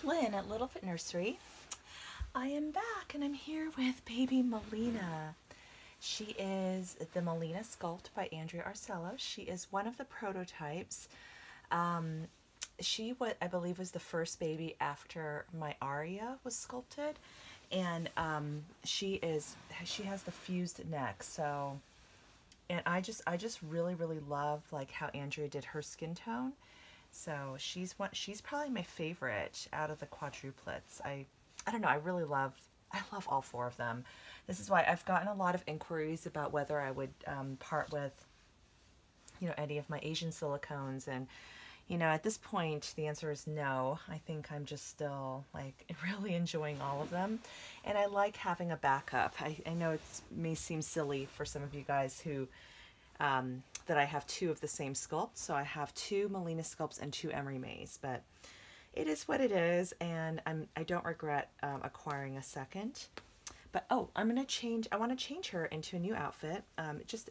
Lynn at Little Fit Nursery. I am back and I'm here with baby Melina. She is the Melina sculpt by Andrea Arcello. She is one of the prototypes. She, what I believe, was the first baby after my Aria was sculpted, and she has the fused neck. So, and I just really love like how Andrea did her skin tone. So she's probably my favorite out of the quadruplets. I don't know, I love all four of them. This is why I've gotten a lot of inquiries about whether I would part with, any of my Asian silicones, and at this point the answer is no. I think I'm just still like really enjoying all of them, and I like having a backup. I know it may seem silly for some of you guys who that I have two of the same sculpt. So I have two Melina sculpts and two Emery Mays, but it is what it is, and I don't regret acquiring a second. But oh, I want to change her into a new outfit.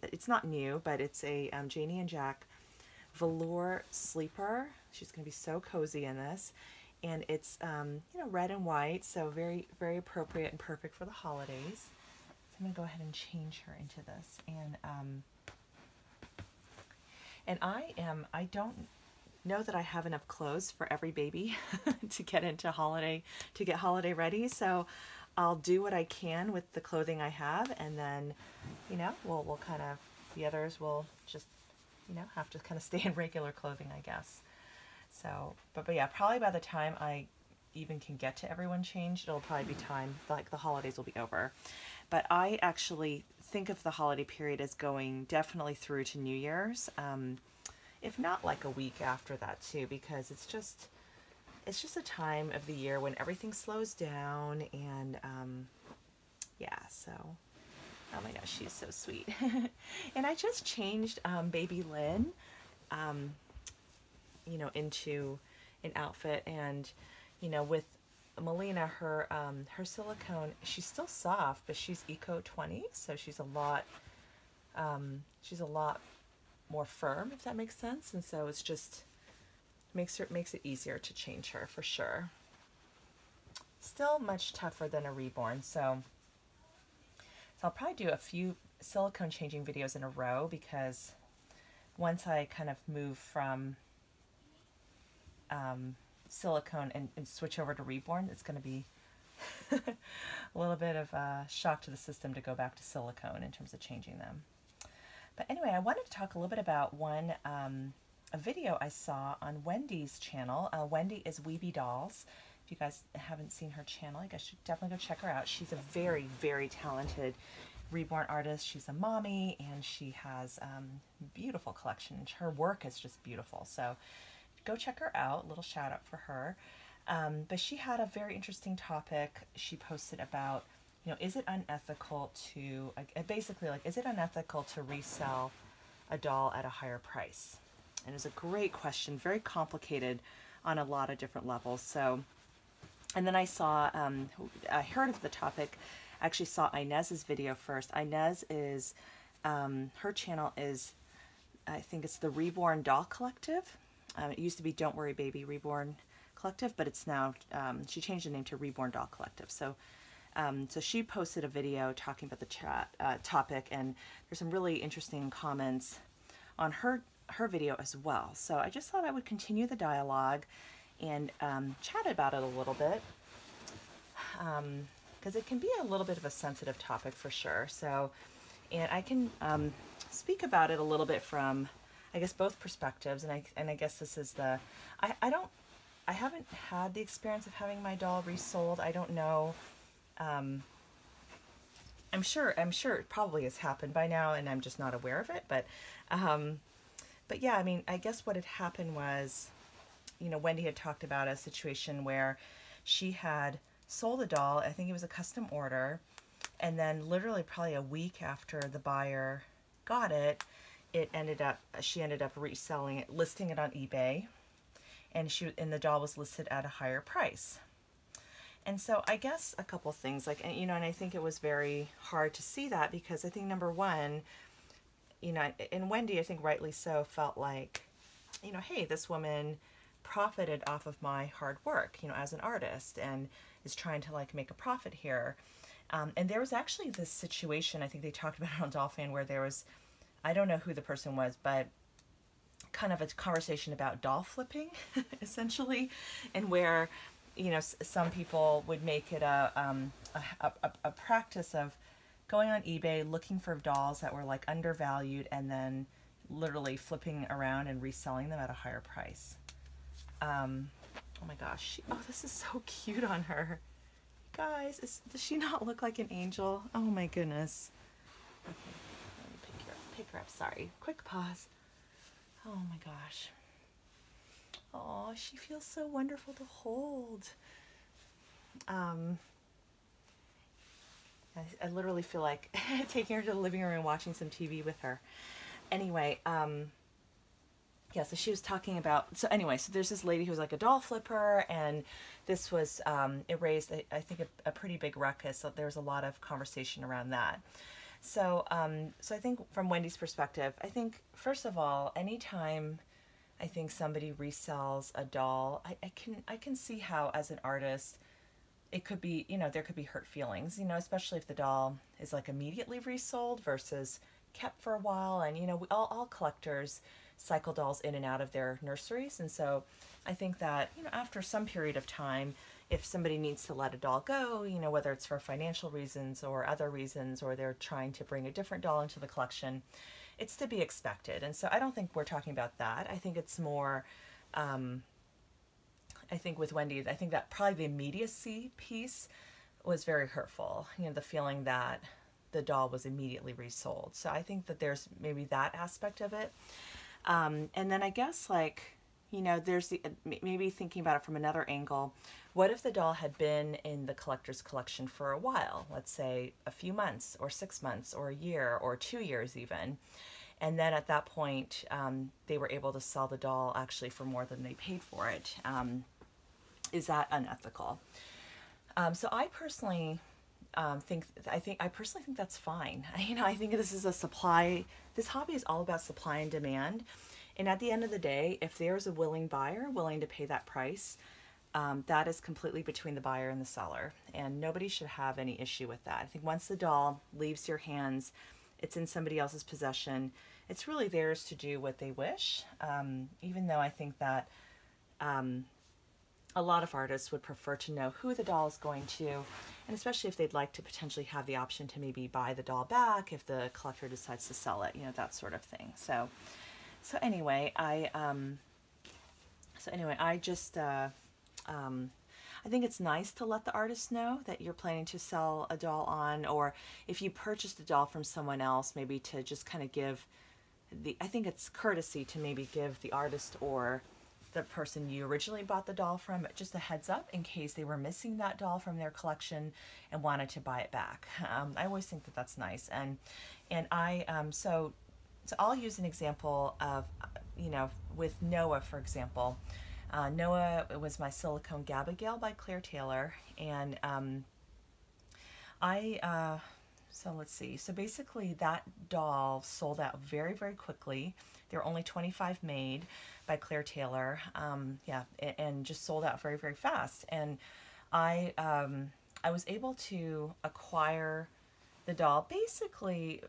It's not new, but it's a Janie and Jack velour sleeper. She's going to be so cozy in this, and it's red and white, so very appropriate and perfect for the holidays. So I'm going to go ahead and change her into this, and I don't know that I have enough clothes for every baby to get holiday ready. So I'll do what I can with the clothing I have, and then, we'll kind of, the others will just, have to kind of stay in regular clothing, I guess. So, but yeah, probably by the time I even can get to everyone changed, it'll probably be time, like the holidays will be over. But I actually think of the holiday period as going definitely through to New Year's, if not like a week after that too, because it's just a time of the year when everything slows down, and yeah, so oh my gosh, she's so sweet. And I just changed baby Lynn into an outfit, and with Melina, her silicone, she's still soft, but she's Eco 20, so she's a lot more firm, if that makes sense. And so it's just makes it easier to change her for sure. Still much tougher than a Reborn, so I'll probably do a few silicone changing videos in a row, because once I kind of move from silicone and switch over to Reborn, it's going to be a little bit of a shock to the system to go back to silicone in terms of changing them. But anyway, I wanted to talk a little bit about a video I saw on Wendy's channel. Wendy is Weebiedolls. If you guys haven't seen her channel, you guys should definitely go check her out. She's a very talented Reborn artist. She's a mommy, and she has beautiful collection. Her work is just beautiful. So go check her out. Little shout out for her. But she had a very interesting topic she posted about, is it unethical to, basically like, is it unethical to resell a doll at a higher price? And it was a great question, very complicated on a lot of different levels. So, and then I saw, I heard of the topic, actually saw Inez's video first. Inez is, her channel is, I think it's the Reborn Doll Collective. It used to be Don't Worry Baby Reborn Collective, but it's now, she changed the name to Reborn Doll Collective. So, so she posted a video talking about the topic, and there's some really interesting comments on her video as well. So I just thought I would continue the dialogue and chat about it a little bit, because it can be a little bit of a sensitive topic for sure. So, and I can speak about it a little bit from, I guess, both perspectives, and I guess this is the, I haven't had the experience of having my doll resold. I don't know. I'm sure it probably has happened by now, and I'm just not aware of it. But yeah, I mean, I guess what had happened was, Wendy had talked about a situation where she had sold a doll. I think it was a custom order, and then literally probably a week after the buyer got it, she ended up reselling it, listing it on eBay, and the doll was listed at a higher price. And so I guess a couple things, like, and I think it was very hard to see that, because I think number one, and Wendy, I think rightly so, felt like, hey, this woman profited off of my hard work, you know, as an artist, and is trying to like make a profit here. And there was actually this situation, I think they talked about it on Dolphin, where there was, I don't know who the person was, but kind of a conversation about doll flipping, essentially, and where, you know, some people would make it a practice of going on eBay, looking for dolls that were like undervalued, and then literally flipping around and reselling them at a higher price. Oh my gosh, oh, this is so cute on her. Guys, does she not look like an angel? Oh my goodness. Okay, let me pick her up, sorry. Quick pause. Oh my gosh. Oh, she feels so wonderful to hold. I literally feel like taking her to the living room and watching some TV with her. Anyway, yeah, so she was talking about, so anyway, so there's this lady who's like a doll flipper, and this was, it raised, I think, a pretty big ruckus. So there was a lot of conversation around that. So, so I think from Wendy's perspective, I think, first of all, anytime I think somebody resells a doll, I can see how, as an artist, it could be, you know, there could be hurt feelings, you know, especially if the doll is like immediately resold versus kept for a while. And, you know, all collectors cycle dolls in and out of their nurseries. And so I think that, you know, after some period of time, if somebody needs to let a doll go, you know, whether it's for financial reasons or other reasons, or they're trying to bring a different doll into the collection, it's to be expected. And so I don't think we're talking about that. I think it's more, I think with Wendy, I think that probably the immediacy piece was very hurtful. You know, the feeling that the doll was immediately resold. So I think that there's maybe that aspect of it. And then I guess, like, you know, there's the, maybe thinking about it from another angle. What if the doll had been in the collector's collection for a while, let's say a few months or 6 months or a year or 2 years even, and then at that point they were able to sell the doll actually for more than they paid for it? Is that unethical? So I personally I personally think that's fine. You know, I think this is a supply, this hobby is all about supply and demand. And at the end of the day, if there's a willing buyer willing to pay that price, that is completely between the buyer and the seller. And nobody should have any issue with that. I think once the doll leaves your hands, it's in somebody else's possession, it's really theirs to do what they wish. Even though I think that a lot of artists would prefer to know who the doll is going to, and especially if they'd like to potentially have the option to maybe buy the doll back if the collector decides to sell it, you know, that sort of thing. So anyway, I just, I think it's nice to let the artist know that you're planning to sell a doll on, or if you purchased a doll from someone else, maybe to just kind of give I think it's courtesy to maybe give the artist or the person you originally bought the doll from just a heads up in case they were missing that doll from their collection and wanted to buy it back. I always think that that's nice. And I, so I'll use an example of, you know, with Noah, for example. Noah, it was my silicone Gabigail by Claire Taylor. And so let's see. So basically that doll sold out very, very quickly. There were only 25 made by Claire Taylor. Yeah, and just sold out very, very fast. And I was able to acquire the doll basically,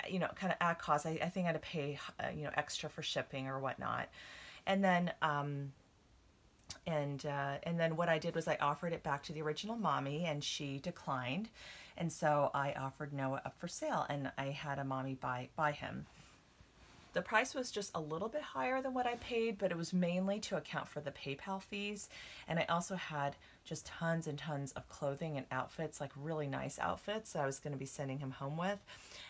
you know, kind of at cost. I think I had to pay, you know, extra for shipping or whatnot. And then, and then what I did was I offered it back to the original mommy, and she declined. And so I offered Noah up for sale, and I had a mommy buy him. The price was just a little bit higher than what I paid, but it was mainly to account for the PayPal fees. And I also had just tons and tons of clothing and outfits, like really nice outfits that I was going to be sending him home with.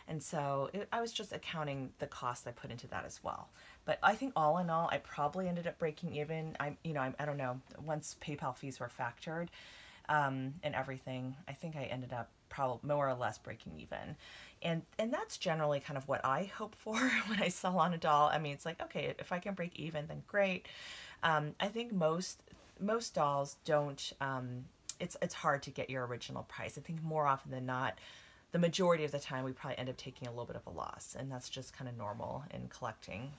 And so I was just accounting the cost I put into that as well. But I think all in all, I probably ended up breaking even. I don't know, once PayPal fees were factored and everything, I think I ended up probably more or less breaking even. And that's generally kind of what I hope for when I sell on a doll. I mean, it's like, okay, if I can break even, then great. I think most dolls don't, it's hard to get your original price. I think more often than not, the majority of the time we probably end up taking a little bit of a loss, and that's just kind of normal in collecting.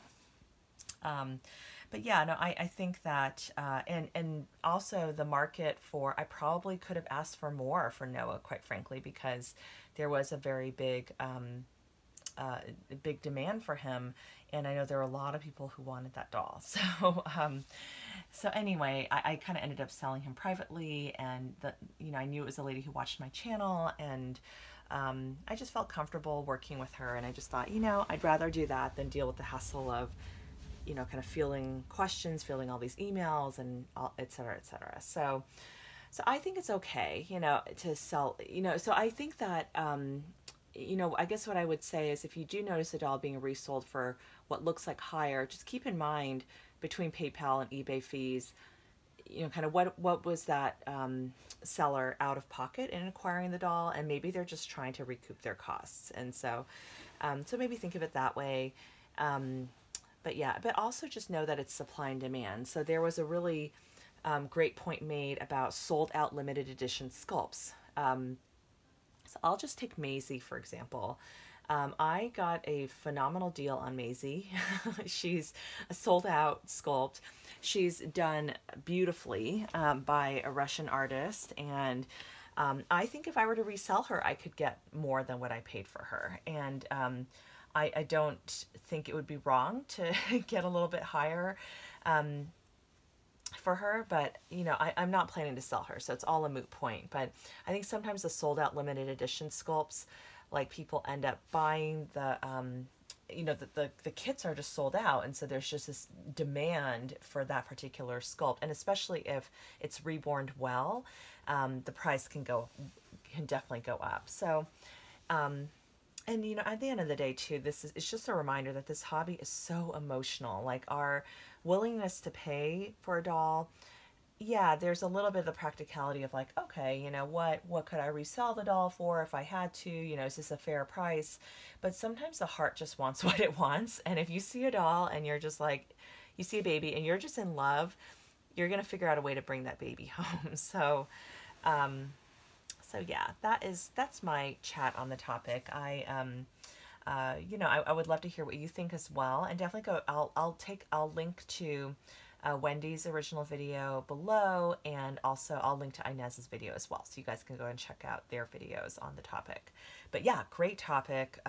But yeah, no, I think that, and also the market for, I probably could have asked for more for Noah, quite frankly, because there was a very big demand for him, and I know there were a lot of people who wanted that doll. So anyway, I kind of ended up selling him privately, and I knew it was a lady who watched my channel, and I just felt comfortable working with her, and I just thought, I'd rather do that than deal with the hassle of, kind of fielding questions, fielding all these emails, and et cetera, et cetera. So I think it's okay, to sell, so I think that, I guess what I would say is if you do notice a doll being resold for what looks like higher, just keep in mind between PayPal and eBay fees, kind of what was that seller out of pocket in acquiring the doll, and maybe they're just trying to recoup their costs. And so maybe think of it that way. But yeah, but also just know that it's supply and demand. So there was a really great point made about sold out limited edition sculpts. So I'll just take Maisie, for example. I got a phenomenal deal on Maisie. She's a sold out sculpt. She's done beautifully by a Russian artist, and I think if I were to resell her, I could get more than what I paid for her. And I don't think it would be wrong to get a little bit higher for her, but I'm not planning to sell her, so it's all a moot point. But I think sometimes the sold out limited edition sculpts, like, people end up buying the kits are just sold out, and so there's just this demand for that particular sculpt, and especially if it's reborn well, the price can definitely go up. So and at the end of the day too, it's just a reminder that this hobby is so emotional. Like, our willingness to pay for a doll, yeah, there's a little bit of the practicality of like, okay, what could I resell the doll for if I had to, is this a fair price? But sometimes the heart just wants what it wants, and if you see a doll and you're just like, you see a baby and you're just in love, you're gonna figure out a way to bring that baby home. So yeah, that's my chat on the topic. I would love to hear what you think as well, and definitely I'll link to Wendy's original video below, and also I'll link to Inez's video as well, so you guys can go and check out their videos on the topic. But yeah, great topic.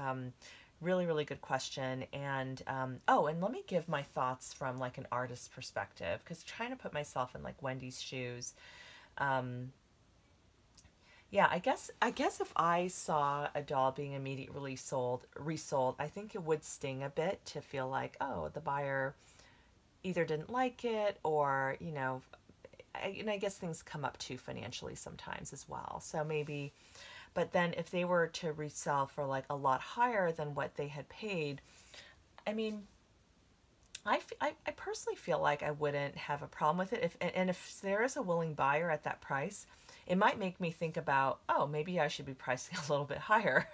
Really, really good question. And and let me give my thoughts from like an artist's perspective, because trying to put myself in like Wendy's shoes. Yeah, I guess if I saw a doll being immediately resold, I think it would sting a bit to feel like, oh, the buyer either didn't like it, or, and I guess things come up too financially sometimes as well. So maybe, but then if they were to resell for like a lot higher than what they had paid, I mean, I personally feel like I wouldn't have a problem with it. If there is a willing buyer at that price, it might make me think about, oh, maybe I should be pricing a little bit higher.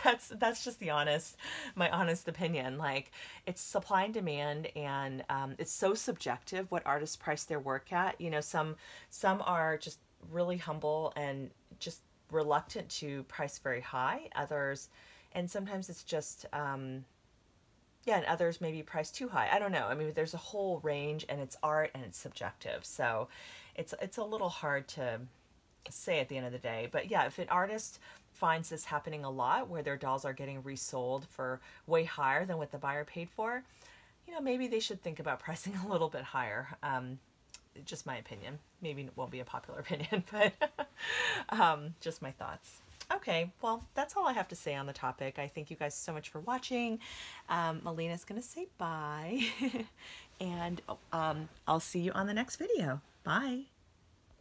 That's just my honest opinion. Like, it's supply and demand, and it's so subjective what artists price their work at. Some are just really humble and just reluctant to price very high. Others, and sometimes it's just and others maybe price too high. I don't know. I mean, there's a whole range, and it's art and it's subjective. So it's a little hard to say at the end of the day. But yeah, if an artist finds this happening a lot, where their dolls are getting resold for way higher than what the buyer paid for, maybe they should think about pricing a little bit higher. Just my opinion. Maybe it won't be a popular opinion, but just my thoughts. Okay, well, that's all I have to say on the topic. I thank you guys so much for watching. Melina's going to say bye, and I'll see you on the next video. Bye.